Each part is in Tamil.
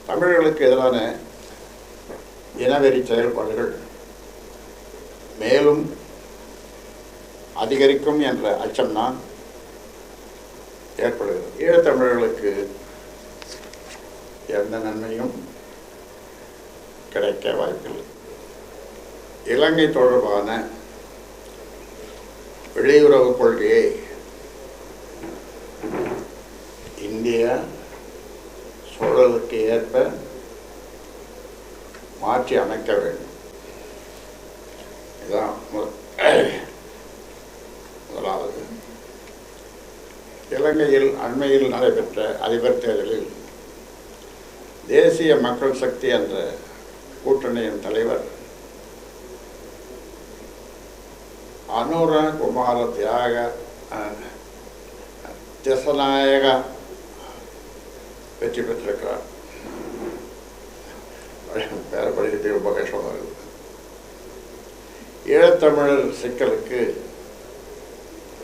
தமிழர்களுக்கு எதிரான இனவெறி செயல்பாடுகள் மேலும் அதிகரிக்கும் என்ற அச்சம்தான் ஏற்படுகிறது. ஈழத்தமிழர்களுக்கு எந்த நன்மையும் கிடைக்க வாய்ப்பில்லை. இலங்கை தொடர்பான வெளியுறவு கொள்கையை இந்தியா சூழலுக்கு ஏற்ப மாற்றி அமைக்க வேண்டும். இதுதான் முதலாவது. இலங்கையில் அண்மையில் நடைபெற்ற அதிபர் தேர்தலில் தேசிய மக்கள் சக்தி என்ற கூட்டணியின் தலைவர் அனுர குமார திசநாயக வெற்றி பெற்றிருக்கிறார். பேர படிக்கிறதுக்கு ரொம்ப கஷ்டமாக இருக்குது. ஈழத்தமிழர் சிக்கலுக்கு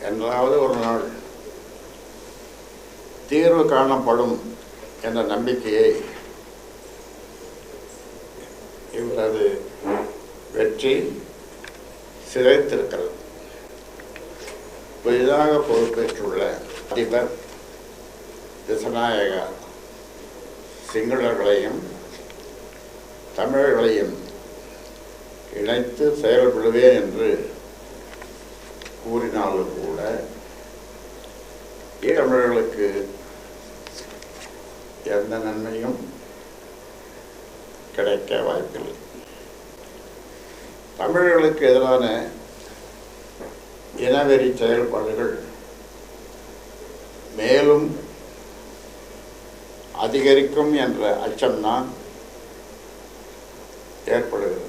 என்றாவது ஒரு நாள் தீர்வு காணப்படும் என்ற நம்பிக்கையை இவரது வெற்றி சிதைத்திருக்கிறது. புதிதாக பொறுப்பேற்றுள்ள அதிபர் திசநாயக சிங்களர்களையும் தமிழர்களையும் இணைத்து செயல்படுவேன் என்று கூறினாலும் கூட ஈழத்தமிழர்களுக்கு எந்த நன்மையும் கிடைக்க வாய்ப்பில்லை. தமிழர்களுக்கு எதிரான இனவெறி செயல்பாடுகள் மேலும் அதிகரிக்கும் என்ற அச்சம்தான் ஏற்படுகிறது.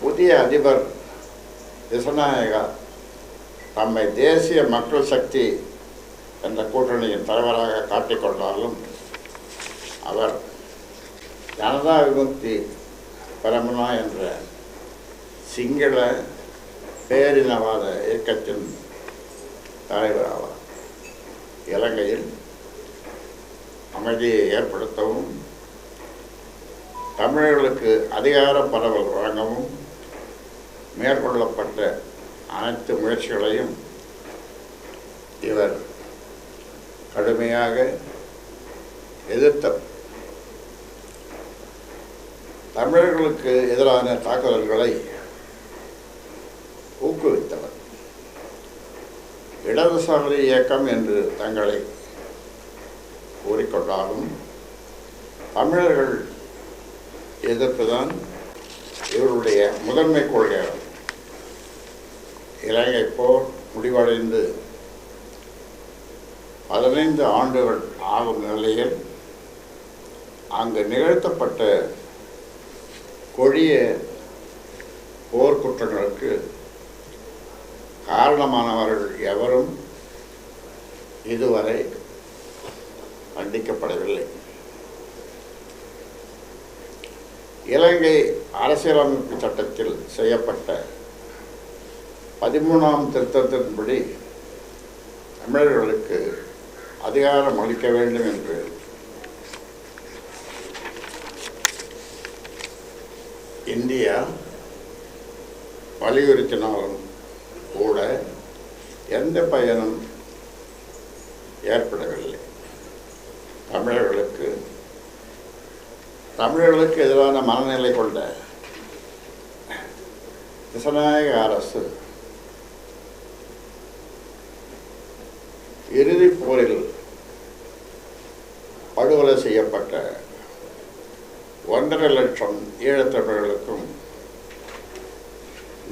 புதிய அதிபர் திசநாயகா தம்மை தேசிய மக்கள் சக்தி என்ற கூட்டணியின் தலைவராக காட்டிக்கொண்டாலும் அவர் ஜனதா விமுக்தி பரமுனா என்ற சிங்கள பேரினவாத இயக்கத்தின் தலைவர் ஆவார். இலங்கையில் அமைதியை ஏற்படுத்தவும் தமிழர்களுக்கு அதிகார பரவல் வழங்கவும் மேற்கொள்ளப்பட்ட அனைத்து முயற்சிகளையும் இவர் கடுமையாக எதிர்த்தார். தமிழர்களுக்கு எதிரான தாக்குதல்களை ஊக்குவித்தவர். இடதுசாரி இயக்கம் என்று தங்களை கூறிக்கொண்டாலும் தமிழர்கள் எதிர்ப்புதான் இவருடைய முதன்மை கொள்கையாகும். இலங்கை போர் முடிவடைந்து 15 ஆண்டுகள் ஆகும் நிலையில் அங்கு நிகழ்த்தப்பட்ட கொடிய போர்க்குற்றங்களுக்கு காரணமானவர்கள் எவரும் இதுவரை கண்டிக்கப்படவில்லை. இலங்கை அரசியலமைப்பு சட்டத்தில் செய்யப்பட்ட 13ஆம் திருத்தத்தின்படி தமிழர்களுக்கு அதிகாரம் அளிக்க வேண்டும் என்று இந்தியா வலியுறுத்தினாலும் கூட எந்த பயனும் ஏற்படவில்லை. தமிழர்களுக்கு எதிரான மனநிலை கொண்ட திசநாயக அரசு இறுதிப் போரில் படுகொலை செய்யப்பட்ட 1.5 லட்சம் ஈழத்தமிழர்களுக்கும்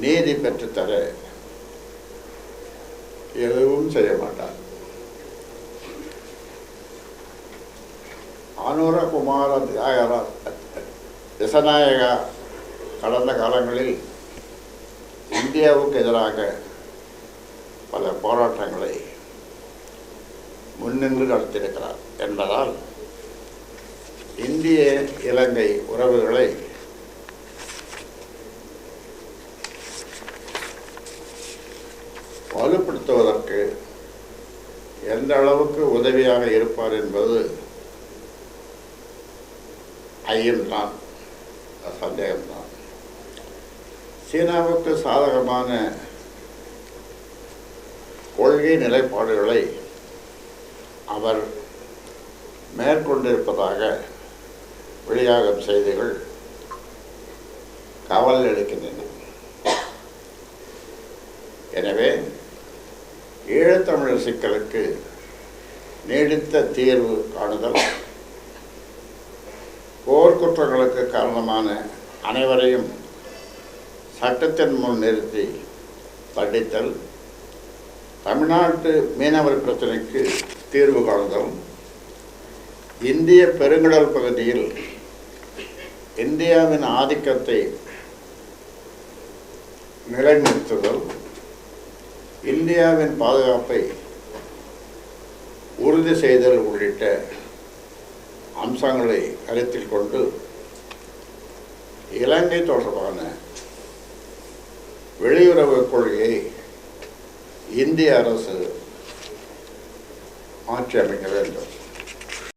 நீதி பெற்றுத்தர எதுவும் செய்ய மாட்டார். அனுர குமார திசநாயகா கடந்த காலங்களில் இந்தியாவுக்கு எதிராக பல போராட்டங்களை முன்னின்று நடத்தியிருக்கிறார் என்பதால் இந்திய இலங்கை உறவுகளை வலுப்படுத்துவதற்கு எந்த அளவுக்கு உதவியாக இருப்பார் என்பது ஐயம்தான், சந்தேகம்தான். சீனாவுக்கு சாதகமான கொள்கை நிலைப்பாடுகளை அவர் மேற்கொண்டிருப்பதாக வெளியாகும் செய்திகள் கவலை அளிக்கின்றன. எனவே ஈழத்தமிழர் சிக்கலுக்கு நீடித்த தீர்வு காணுதல், போர்க்குற்றங்களுக்கு காரணமான அனைவரையும் சட்டத்தின் முன் நிறுத்தி தண்டித்தல், தமிழ்நாட்டு மீனவர் பிரச்சனைக்கு தீர்வு காணுதல், இந்திய பெருங்கடல் பகுதியில் இந்தியாவின் ஆதிக்கத்தை நிலைநிறுத்துதல், இந்தியாவின் பாதுகாப்பை உறுதி செய்தல் உள்ளிட்ட அம்சங்களை கருத்தில் கொண்டு இலங்கை தொடர்பான வெளியுறவு கொள்கையை இந்திய அரசு மாற்றி அமைக்க வேண்டும்.